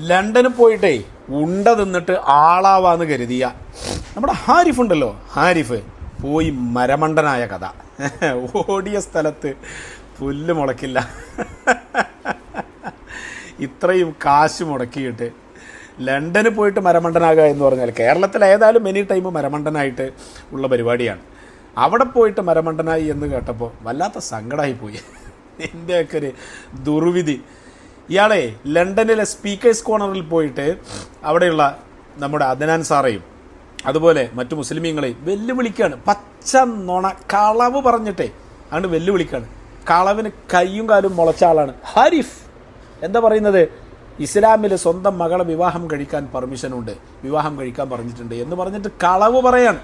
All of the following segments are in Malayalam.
ലണ്ടനിൽ പോയിട്ടേ ഉണ്ട തിന്നിട്ട് ആളാവാന്ന് കരുതിയ നമ്മുടെ ഹാരിഫ് ഉണ്ടല്ലോ, ഹാരിഫ് പോയി മരമണ്ടനായ കഥ. ഓടിയ സ്ഥലത്ത് പുല്ല് മുളക്കില്ല. ഇത്രയും കാശ് മുടക്കിയിട്ട് ലണ്ടനിൽ പോയിട്ട് മരമണ്ടനാകുക എന്ന് പറഞ്ഞാൽ കേരളത്തിൽ ഏതായാലും മെനി ടൈം മരമണ്ടനായിട്ട് ഉള്ള പരിപാടിയാണ്. അവിടെ പോയിട്ട് മരമണ്ടനായി എന്ന് കേട്ടപ്പോൾ വല്ലാത്ത സങ്കടമായി പോയി. എൻ്റെയൊക്കെ ഒരു ദുർവിധി. ഇയാളെ ലണ്ടനിലെ സ്പീക്കേഴ്സ് കോർണറിൽ പോയിട്ട് അവിടെയുള്ള നമ്മുടെ അദ്നാൻ സാറേയും അതുപോലെ മറ്റു മുസ്ലിമീങ്ങളെയും വെല്ലുവിളിക്കുകയാണ്. പച്ച നുണ കളവ് പറഞ്ഞിട്ടേ അങ്ങോട്ട് വെല്ലുവിളിക്കുകയാണ്. കളവിന് കയ്യും കാലും മുളച്ച ആളാണ് ഹാരിഫ്. എന്താ പറയുന്നത്? ഇസ്ലാമിൽ സ്വന്തം മകളെ വിവാഹം കഴിക്കാൻ പെർമിഷനുണ്ട്, വിവാഹം കഴിക്കാൻ പറഞ്ഞിട്ടുണ്ട് എന്ന് പറഞ്ഞിട്ട് കളവ് പറയാണ്.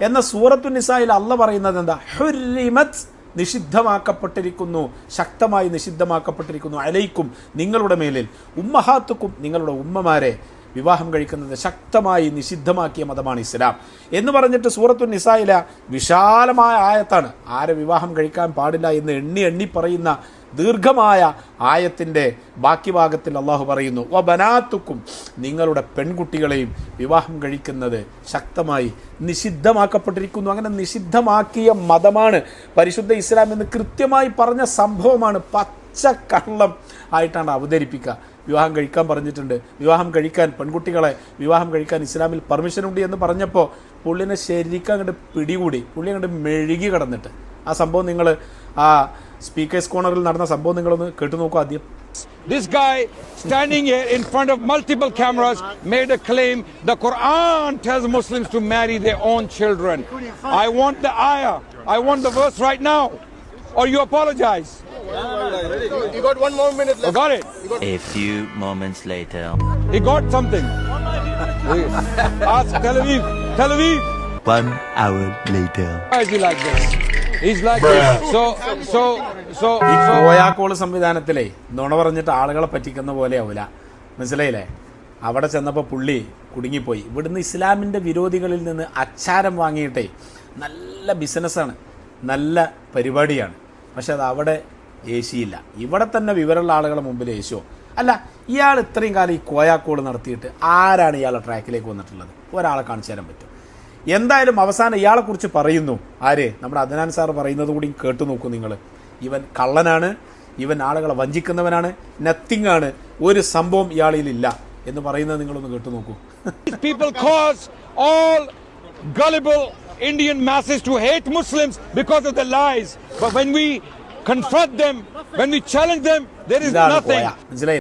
എന്ന സൂറത്തു നിസായിൽ അള്ള പറയുന്നത് എന്താ? ഹുരിമത്, നിഷിദ്ധമാക്കപ്പെട്ടിരിക്കുന്നു, ശക്തമായി നിഷിദ്ധമാക്കപ്പെട്ടിരിക്കുന്നു, അലൈക്കും, നിങ്ങളുടെ മേലിൽ, ഉമ്മഹാത്തുക്കും, നിങ്ങളുടെ ഉമ്മമാരെ വിവാഹം കഴിക്കുന്നത് ശക്തമായി നിഷിദ്ധമാക്കിയ മതമാണ് ഇസ്ലാം എന്ന് പറഞ്ഞിട്ട് സൂറത്തു നിസായില വിശാലമായ ആയത്താണ്. ആരെ വിവാഹം കഴിക്കാൻ പാടില്ല എന്ന് എണ്ണി പറയുന്ന ദീർഘമായ ആയത്തിൻ്റെ ബാക്കി ഭാഗത്തിൽ അള്ളാഹു പറയുന്നു, വ ബനാത്തുക്കും, നിങ്ങളുടെ പെൺകുട്ടികളെയും വിവാഹം കഴിക്കുന്നത് ശക്തമായി നിഷിദ്ധമാക്കപ്പെട്ടിരിക്കുന്നു. അങ്ങനെ നിഷിദ്ധമാക്കിയ മതമാണ് പരിശുദ്ധ ഇസ്ലാം എന്ന് കൃത്യമായി പറഞ്ഞ സംഭവമാണ്. പച്ചക്കള്ളം ആയിട്ടാണ് അവതരിപ്പിക്കുക. വിവാഹം കഴിക്കാൻ പറഞ്ഞിട്ടുണ്ട്, വിവാഹം കഴിക്കാൻ, പെൺകുട്ടികളെ വിവാഹം കഴിക്കാൻ ഇസ്ലാമിൽ പെർമിഷനുണ്ട് എന്ന് പറഞ്ഞപ്പോൾ പുള്ളിനെ ശരിക്കും അങ്ങോട്ട് പിടികൂടി. പുള്ളി അങ്ങോട്ട് മെഴുകി കിടന്നിട്ട് ആ സംഭവം നിങ്ങൾ ആ സ്പീക്കേഴ്സ് കോർണറിൽ നടന്ന സംഭവം നിങ്ങളൊന്ന് കേട്ടു നോക്കൂ ആദ്യം. This guy standing here in front of multiple cameras made a claim the Quran tells Muslims to marry their own children. I want the ayah. I want the verse right now. Or you apologize. You got 1 more minute left. I got it. A few moments later. He got something. Ask Tel Aviv. Tel Aviv. 1 hour later. Why is he like this? He's like this. So. ഈ കോയാക്കോള് സംവിധാനത്തിലെ നുണ പറഞ്ഞിട്ട് ആളുകളെ പറ്റിക്കുന്ന പോലെ ആവില്ല, മനസ്സിലായില്ലേ? അവിടെ ചെന്നപ്പോൾ പുള്ളി കുടുങ്ങിപ്പോയി. ഇവിടുന്ന് ഇസ്ലാമിൻ്റെ വിരോധികളിൽ നിന്ന് അച്ചാരം വാങ്ങിയിട്ടേ നല്ല ബിസിനസ്സാണ്, നല്ല പരിപാടിയാണ്. പക്ഷെ അത് അവിടെ ഏശിയില്ല. ഇവിടെ തന്നെ വിവരമുള്ള ആളുകളെ മുമ്പിൽ ഏശോ അല്ല. ഇയാൾ ഇത്രയും കാലം ഈ കോയാക്കോള് നടത്തിയിട്ട് ആരാണ് ഇയാളെ ട്രാക്കിലേക്ക് വന്നിട്ടുള്ളത്? ഒരാളെ കാണിച്ചു തരാൻ പറ്റും. എന്തായാലും അവസാനം ഇയാളെക്കുറിച്ച് പറയുന്നു. ആര്? നമ്മുടെ അദ്നാൻ സാർ പറയുന്നത് കൂടി കേട്ടു നോക്കൂ നിങ്ങൾ. ഇവൻ കള്ളനാണ്, ഇവൻ ആളുകളെ വഞ്ചിക്കുന്നവനാണ്, നത്തിങ് ആണ്, ഒരു സംഭവം ഇയാളിലില്ല എന്ന് പറയുന്നത് നിങ്ങളൊന്ന് കേട്ടു നോക്കൂ. People cause all gullible Indian masses to hate Muslims because of the lies. But when we confront them, when we challenge them, there is nothing. മനസ്സിലായി?